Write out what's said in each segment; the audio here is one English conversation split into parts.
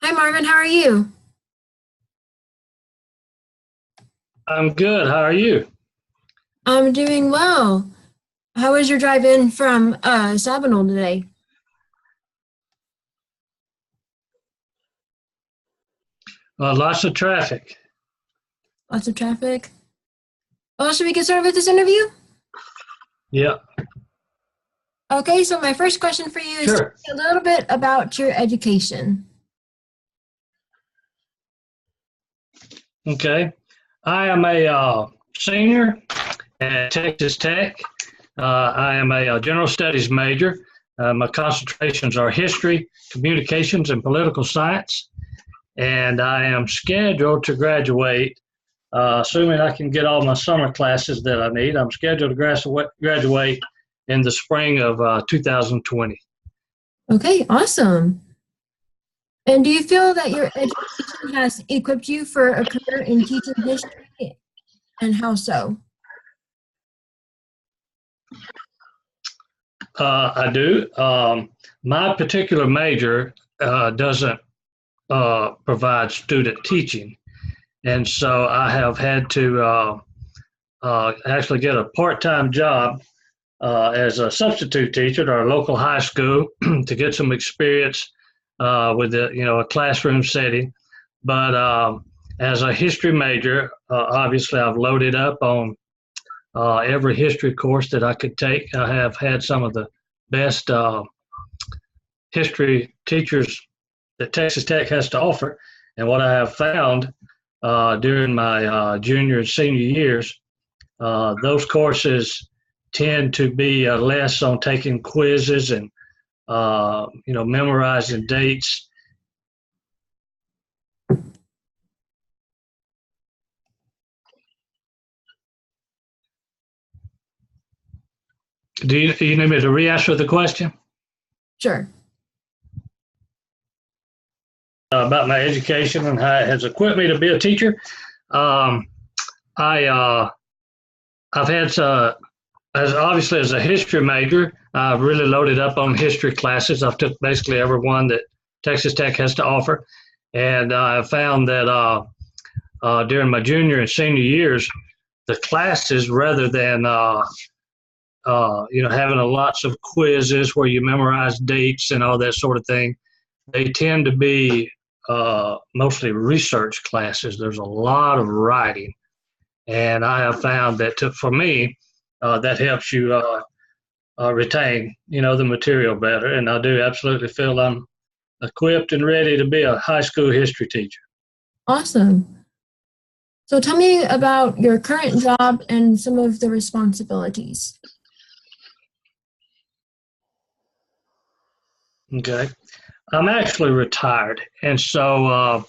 Hi Marvin, how are you? I'm good. How are you? I'm doing well. How was your drive in from Sabinal today? Lots of traffic. Lots of traffic. Well, should we get started with this interview? Yeah, Okay, so my first question for you is tell sure. me a little bit about your education. Okay. I am a senior at Texas Tech. I am a general studies major. My concentrations are history, communications, and political science. And I am scheduled to graduate, assuming I can get all my summer classes that I need. I'm scheduled to graduate in the spring of 2020. Okay, awesome. And do you feel that your education has equipped you for a career in teaching history, and how so? I do. My particular major doesn't provide student teaching, and so I have had to actually get a part-time job as a substitute teacher at our local high school to get some experience with a classroom setting. But as a history major, obviously I've loaded up on every history course that I could take. I have had some of the best history teachers that Texas Tech has to offer. And what I have found during my junior and senior years, those courses tend to be less on taking quizzes and memorizing dates. Do you need me to re-answer the question Sure. about my education and how it has equipped me to be a teacher? Um, I I've had as obviously as a history major, I've really loaded up on history classes. I've took basically every one that Texas Tech has to offer, and I found that during my junior and senior years, the classes rather than having lots of quizzes where you memorize dates and all that sort of thing, they tend to be mostly research classes. There's a lot of writing, and I have found that for me, that helps you retain, the material better. And I do absolutely feel I'm equipped and ready to be a high school history teacher. Awesome. So tell me about your current job and some of the responsibilities. Okay, I'm actually retired, and so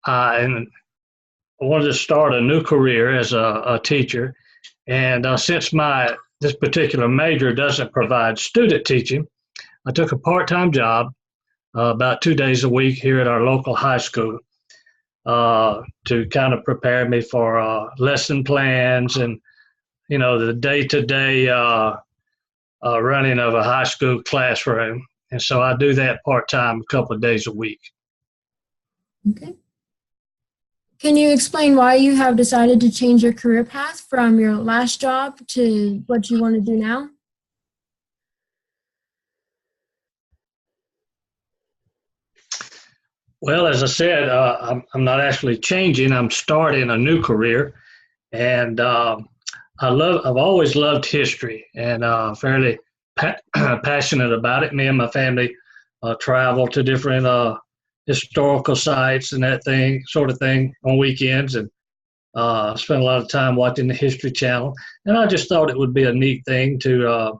I wanted to start a new career as a teacher. And since my this particular major doesn't provide student teaching, I took a part-time job about 2 days a week here at our local high school to kind of prepare me for lesson plans and the day-to-day running of a high school classroom. And so I do that part-time a couple of days a week. Okay. Can you explain why you have decided to change your career path from your last job to what you want to do now? Well, as I said, I'm not actually changing. I'm starting a new career, and I've always loved history and fairly passionate about it. Me and my family travel to different historical sites and that thing sort of thing on weekends, and spend a lot of time watching the History Channel. And I just thought it would be a neat thing to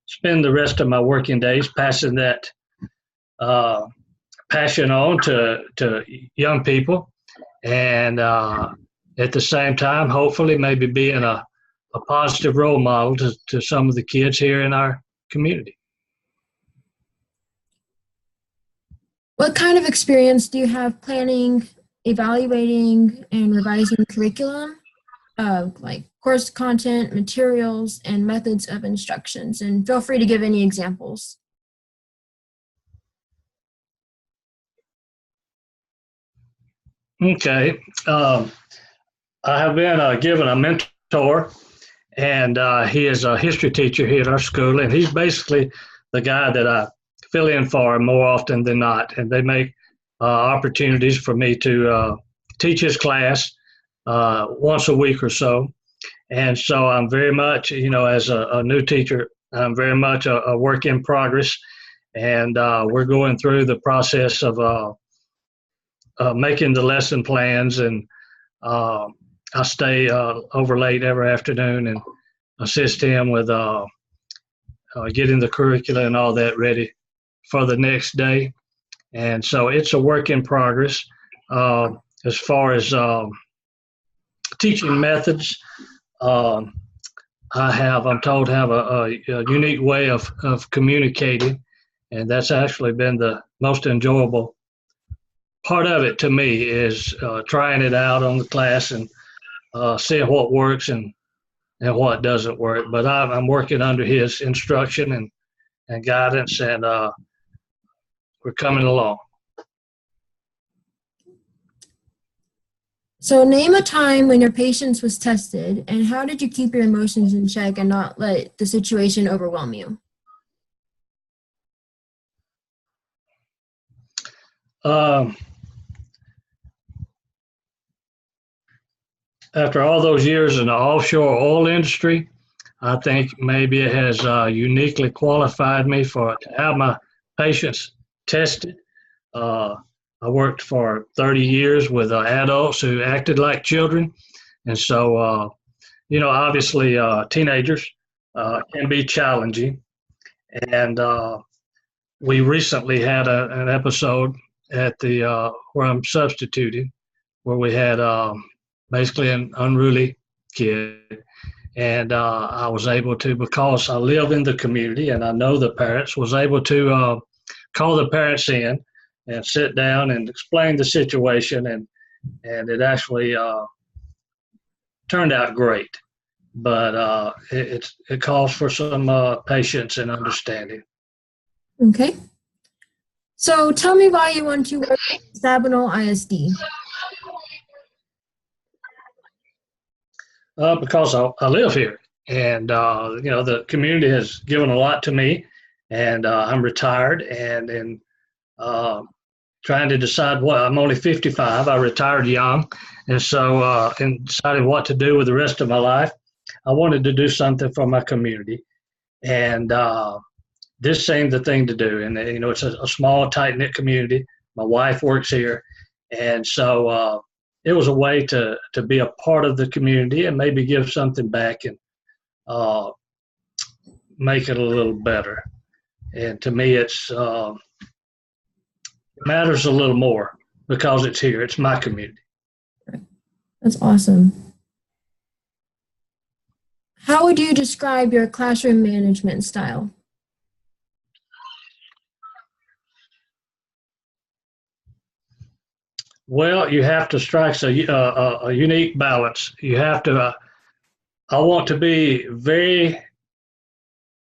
spend the rest of my working days passing that uh, passion on to young people, and at the same time, hopefully, maybe being a positive role model to some of the kids here in our community. What kind of experience do you have planning, evaluating, and revising curriculum, like course content, materials, and methods of instructions? And feel free to give any examples. Okay. I have been given a mentor, and he is a history teacher here at our school, and he's basically the guy that I fill in for more often than not. And they make opportunities for me to teach his class once a week or so. And so I'm very much, as a new teacher, I'm very much a work in progress. And we're going through the process of making the lesson plans. And I stay over late every afternoon and assist him with getting the curricula and all that ready for the next day. And so it's a work in progress. As far as teaching methods, um, I'm told, have a unique way of communicating, and that's actually been the most enjoyable part of it to me is trying it out on the class and seeing what works and what doesn't work. But I'm working under his instruction and guidance, and we're coming along. So name a time when your patience was tested, and how did you keep your emotions in check and not let the situation overwhelm you? After all those years in the offshore oil industry, I think maybe it has uniquely qualified me to have my patience tested. I worked for 30 years with adults who acted like children. And so, obviously teenagers can be challenging. And we recently had an episode at the where I'm substituting, where we had basically an unruly kid. And I was able to, because I live in the community and I know the parents, was able to call the parents in and sit down and explain the situation. And it actually turned out great. But it calls for some patience and understanding. Okay. So tell me why you want to work at Sabinal ISD. Because I live here, and the community has given a lot to me, and I'm retired, and trying to decide what I'm only 55. I retired young, and so in deciding what to do with the rest of my life, I wanted to do something for my community, and this seemed the thing to do. And it's a small, tight knit community. My wife works here, and so it was a way to be a part of the community and maybe give something back and make it a little better. And to me, it matters a little more because it's here. It's my community. That's awesome. How would you describe your classroom management style? Well, you have to strike a unique balance. You have to, I want to be very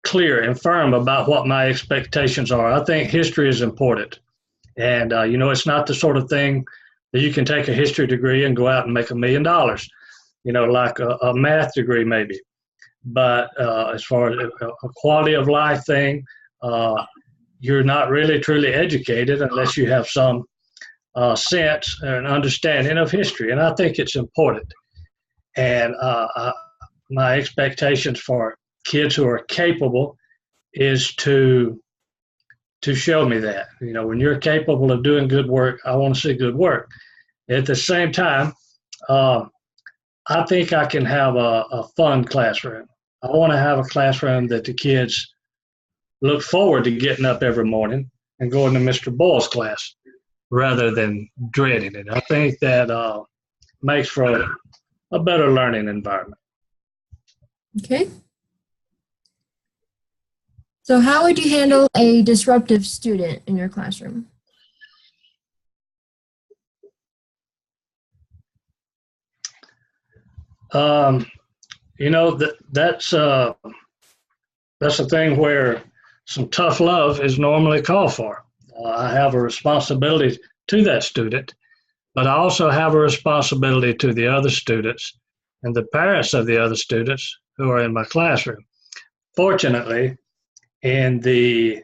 clear and firm about what my expectations are. I think history is important. And, it's not the sort of thing that you can take a history degree and go out and make $1 million, like a math degree maybe. But as far as a quality of life thing, you're not really truly educated unless you have some sense and understanding of history. And I think it's important. And my expectations for kids who are capable is to show me that. When you're capable of doing good work, I want to see good work. At the same time, I think I can have a fun classroom. I want to have a classroom that the kids look forward to getting up every morning and going to Mr. Boyle's class rather than dreading it. I think that makes for a better learning environment. Okay. So how would you handle a disruptive student in your classroom? That's a thing where some tough love is normally called for. I have a responsibility to that student, but I also have a responsibility to the other students and the parents of the other students who are in my classroom. Fortunately, in the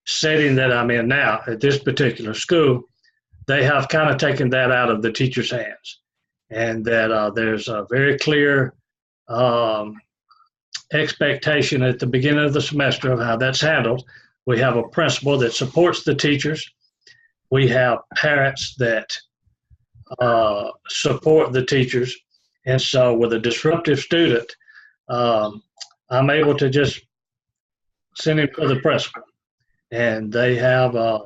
setting that I'm in now at this particular school, they have kind of taken that out of the teacher's hands, and that there's a very clear um, expectation at the beginning of the semester of how that's handled. We have a principal that supports the teachers. We have parents that support the teachers. And so with a disruptive student, I'm able to just send him to the principal. And they have a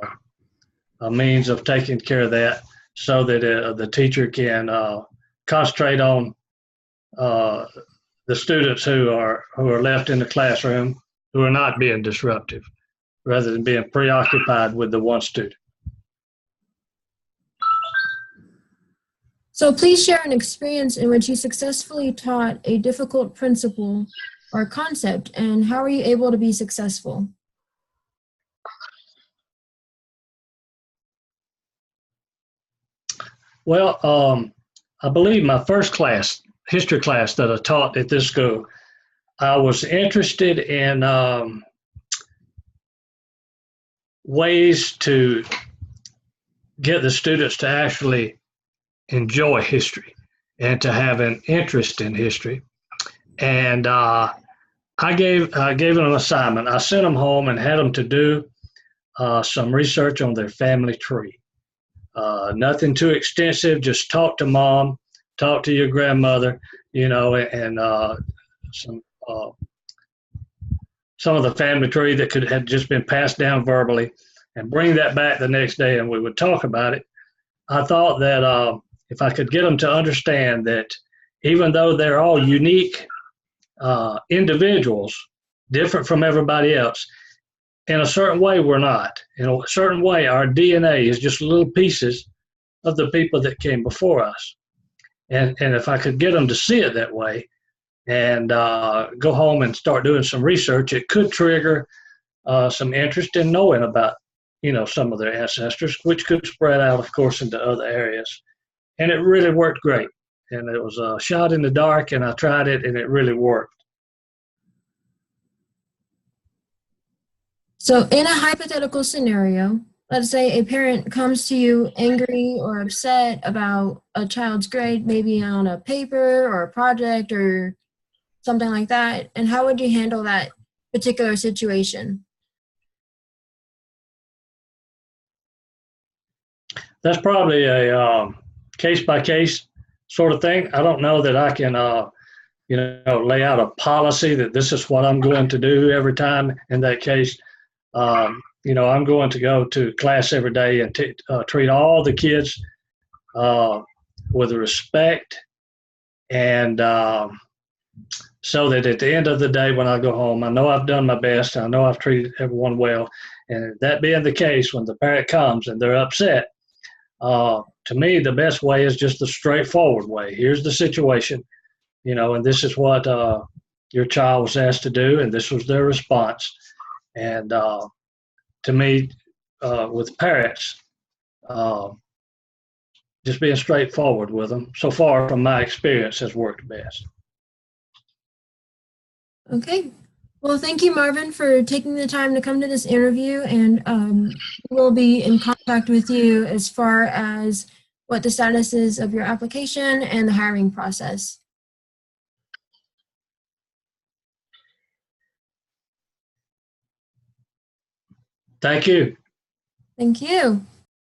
means of taking care of that so that the teacher can concentrate on the students who are left in the classroom who are not being disruptive, rather than being preoccupied with the one student. So please share an experience in which you successfully taught a difficult principle or concept, and how were you able to be successful? Well, I believe my first class, history class that I taught at this school, I was interested in ways to get the students to actually enjoy history and to have an interest in history. And I gave them an assignment. I sent them home and had them to do some research on their family tree. Nothing too extensive, just talk to mom, talk to your grandmother, and some of the family tree that had just been passed down verbally, and bring that back the next day and we would talk about it. I thought that if I could get them to understand that even though they're all unique individuals, different from everybody else, in a certain way we're not. In a certain way our DNA is just little pieces of the people that came before us. And if I could get them to see it that way and go home and start doing some research, it could trigger some interest in knowing about, some of their ancestors, which could spread out, of course, into other areas. And it really worked great. And it was a shot in the dark, and I tried it, and it really worked. So in a hypothetical scenario, let's say a parent comes to you angry or upset about a child's grade, maybe on a paper or a project or something like that, and how would you handle that particular situation? That's probably a case-by-case sort of thing. I don't know that I can, lay out a policy that this is what I'm going to do every time in that case. I'm going to go to class every day and treat all the kids with respect, and so that at the end of the day when I go home, I know I've done my best, I know I've treated everyone well. And that being the case, when the parent comes and they're upset, to me, the best way is just the straightforward way. Here's the situation, and this is what your child was asked to do, and this was their response. And to me, with parents, just being straightforward with them, so far from my experience, has worked best. Okay. Well, thank you, Marvin, for taking the time to come to this interview, and we'll be in contact with you as far as what the status is of your application and the hiring process. Thank you. Thank you.